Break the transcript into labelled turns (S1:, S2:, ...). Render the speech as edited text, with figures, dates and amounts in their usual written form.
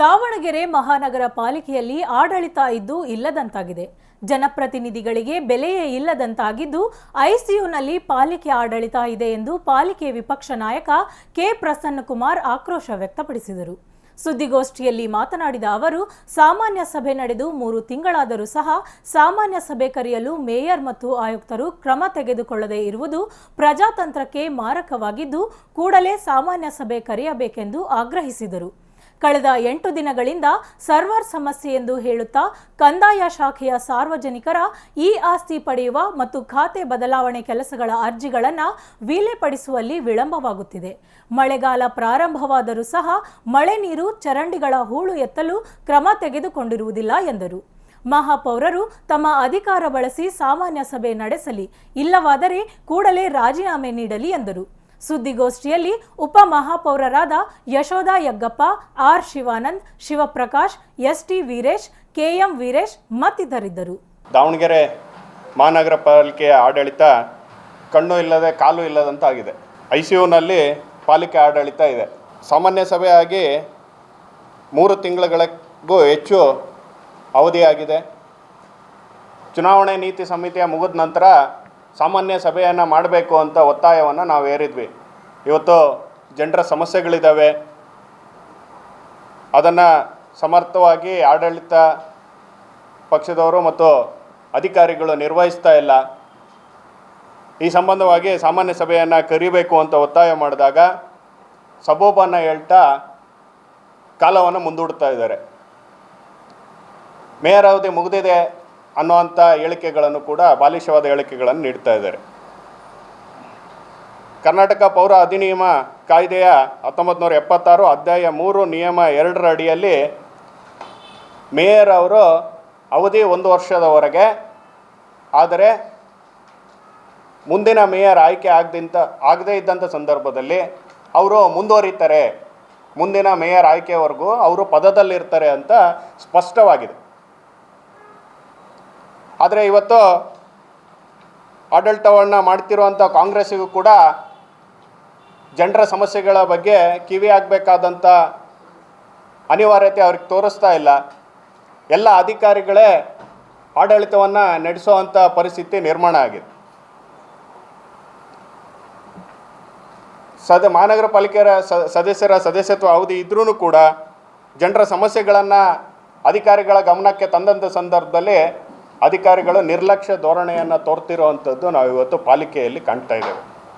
S1: ದಾವಣಗೆರೆ ಮಹಾನಗರ ಪಾಲಿಕೆಯಲ್ಲಿ ಆಡಳಿತ ಇದ್ದು ಇಲ್ಲದಂತಾಗಿದೆ. ಜನಪ್ರತಿನಿಧಿಗಳಿಗೆ ಬೆಲೆಯೇ ಇಲ್ಲದಂತಾಗಿದ್ದು ಐಸಿಯುನಲ್ಲಿ ಪಾಲಿಕೆ ಆಡಳಿತ ಇದೆ ಎಂದು ಪಾಲಿಕೆ ವಿಪಕ್ಷ ನಾಯಕ ಕೆ ಪ್ರಸನ್ನಕುಮಾರ್ ಆಕ್ರೋಶ ವ್ಯಕ್ತಪಡಿಸಿದರು. ಸುದ್ದಿಗೋಷ್ಠಿಯಲ್ಲಿ ಮಾತನಾಡಿದ ಅವರು, ಸಾಮಾನ್ಯ ಸಭೆ ನಡೆದು 3 ತಿಂಗಳಾದರೂ ಸಹ ಸಾಮಾನ್ಯ ಸಭೆ ಕರೆಯಲು ಮೇಯರ್ ಮತ್ತು ಆಯುಕ್ತರು ಕ್ರಮ ತೆಗೆದುಕೊಳ್ಳದೇ ಇರುವುದು ಪ್ರಜಾತಂತ್ರಕ್ಕೆ ಮಾರಕವಾಗಿದ್ದು ಕೂಡಲೇ ಸಾಮಾನ್ಯ ಸಭೆ ಕರೆಯಬೇಕೆಂದು ಆಗ್ರಹಿಸಿದರು. ಕಳೆದ 8 ದಿನಗಳಿಂದ ಸರ್ವರ್ ಸಮಸ್ಯೆ ಎಂದು ಹೇಳುತ್ತಾ ಕಂದಾಯ ಶಾಖೆಯ ಸಾರ್ವಜನಿಕರ ಇ ಆಸ್ತಿ ಪಡೆಯುವ ಮತ್ತು ಖಾತೆ ಬದಲಾವಣೆ ಕೆಲಸಗಳ ಅರ್ಜಿಗಳನ್ನು ವಿಲೇಪಡಿಸುವಲ್ಲಿ ವಿಳಂಬವಾಗುತ್ತಿದೆ. ಮಳೆಗಾಲ ಪ್ರಾರಂಭವಾದರೂ ಸಹ ಮಳೆ ನೀರು ಚರಂಡಿಗಳ ಹೂಳು ಎತ್ತಲು ಕ್ರಮ ತೆಗೆದುಕೊಂಡಿರುವುದಿಲ್ಲ ಎಂದರು. ಮಹಾಪೌರರು ತಮ್ಮ ಅಧಿಕಾರ ಬಳಸಿ ಸಾಮಾನ್ಯ ಸಭೆ ನಡೆಸಲಿ, ಇಲ್ಲವಾದರೆ ಕೂಡಲೇ ರಾಜೀನಾಮೆ ನೀಡಲಿ ಎಂದರು. ಸುದ್ದಿಗೋಷ್ಠಿಯಲ್ಲಿ ಉಪ ಮಹಾಪೌರರಾದ Yashoda Yaggappa, R Shivanand, Shivaprakash, ST Veeresh, KM Veeresh ಮತ್ತಿತರರಿದ್ದರು.
S2: ದಾವಣಗೆರೆ ಮಹಾನಗರ ಪಾಲಿಕೆಯ ಆಡಳಿತ ಕಣ್ಣು ಇಲ್ಲದೆ ಕಾಲು ಇಲ್ಲದಂತಾಗಿದೆ. ಐಸಿಯುನಲ್ಲಿ ಪಾಲಿಕೆ ಆಡಳಿತ ಇದೆ. ಸಾಮಾನ್ಯ ಸಭೆಯಾಗಿ 3 ತಿಂಗಳುಗಳಿಗೂ ಹೆಚ್ಚು ಅವಧಿಯಾಗಿದೆ. ಚುನಾವಣೆ ನೀತಿ ಸಮಿತಿಯ ಮುಗಿದ ನಂತರ ಸಾಮಾನ್ಯ ಸಭೆಯನ್ನು ಮಾಡಬೇಕು ಅಂತ ಒತ್ತಾಯವನ್ನು ನಾವು ಹೇರಿದ್ವಿ. ಇವತ್ತು ಜನರ ಸಮಸ್ಯೆಗಳಿದ್ದಾವೆ, ಅದನ್ನು ಸಮರ್ಥವಾಗಿ ಆಡಳಿತ ಪಕ್ಷದವರು ಮತ್ತು ಅಧಿಕಾರಿಗಳು ನಿರ್ವಹಿಸ್ತಾ ಇಲ್ಲ. ಈ ಸಂಬಂಧವಾಗಿ ಸಾಮಾನ್ಯ ಸಭೆಯನ್ನು ಕರಿಬೇಕು ಅಂತ ಒತ್ತಾಯ ಮಾಡಿದಾಗ ಸಬೂಬನ್ನು ಹೇಳ್ತಾ ಕಾಲವನ್ನು ಮುಂದೂಡ್ತಾ ಇದ್ದಾರೆ. ಮೇಯರ್ ಅವಧಿ ಮುಗಿದಿದೆ ಅನ್ನುವಂಥ ಹೇಳಿಕೆಗಳನ್ನು ಕೂಡ ಬಾಲಿಶವಾದ ಹೇಳಿಕೆಗಳನ್ನು ನೀಡ್ತಾ ಇದ್ದಾರೆ. ಕರ್ನಾಟಕ ಪೌರ ಅಧಿನಿಯಮ ಕಾಯ್ದೆಯ 1976 ಅಧ್ಯಾಯ 3 ನಿಯಮ 2 ಅಡಿಯಲ್ಲಿ ಮೇಯರ್ ಅವರು ಅವಧಿ 1 ವರ್ಷದವರೆಗೆ, ಆದರೆ ಮುಂದಿನ ಮೇಯರ್ ಆಯ್ಕೆ ಆಗದೇ ಇದ್ದಂಥ ಸಂದರ್ಭದಲ್ಲಿ ಅವರು ಮುಂದುವರಿತಾರೆ, ಮುಂದಿನ ಮೇಯರ್ ಆಯ್ಕೆವರೆಗೂ ಅವರು ಪದದಲ್ಲಿರ್ತಾರೆ ಅಂತ ಸ್ಪಷ್ಟವಾಗಿದೆ. ಆದರೆ ಇವತ್ತು ಆಡಳಿತವನ್ನು ಮಾಡ್ತಿರುವಂಥ ಕಾಂಗ್ರೆಸ್ಸಿಗೂ ಕೂಡ ಜನರ ಸಮಸ್ಯೆಗಳ ಬಗ್ಗೆ ಕಿವಿ ಆಗಬೇಕಾದಂಥ ಅನಿವಾರ್ಯತೆ ಅವ್ರಿಗೆ ತೋರಿಸ್ತಾ ಇಲ್ಲ. ಎಲ್ಲ ಅಧಿಕಾರಿಗಳೇ ಆಡಳಿತವನ್ನು ನಡೆಸುವಂಥ ಪರಿಸ್ಥಿತಿ ನಿರ್ಮಾಣ ಆಗಿದೆ. ಮಹಾನಗರ ಪಾಲಿಕೆಯ ಸದಸ್ಯರ ಸದಸ್ಯತ್ವ ಅವಧಿ ಇದ್ರೂ ಕೂಡ ಜನರ ಸಮಸ್ಯೆಗಳನ್ನು ಅಧಿಕಾರಿಗಳ ಗಮನಕ್ಕೆ ತಂದಂಥ ಸಂದರ್ಭದಲ್ಲಿ ಅಧಿಕಾರಿಗಳು ನಿರ್ಲಕ್ಷ್ಯ ಧೋರಣೆಯನ್ನು ತೋರ್ತಿರುವಂಥದ್ದು ನಾವು ಇವತ್ತು ಪಾಲಿಕೆಯಲ್ಲಿ ಕಾಣ್ತಾ ಇದ್ದೇವೆ.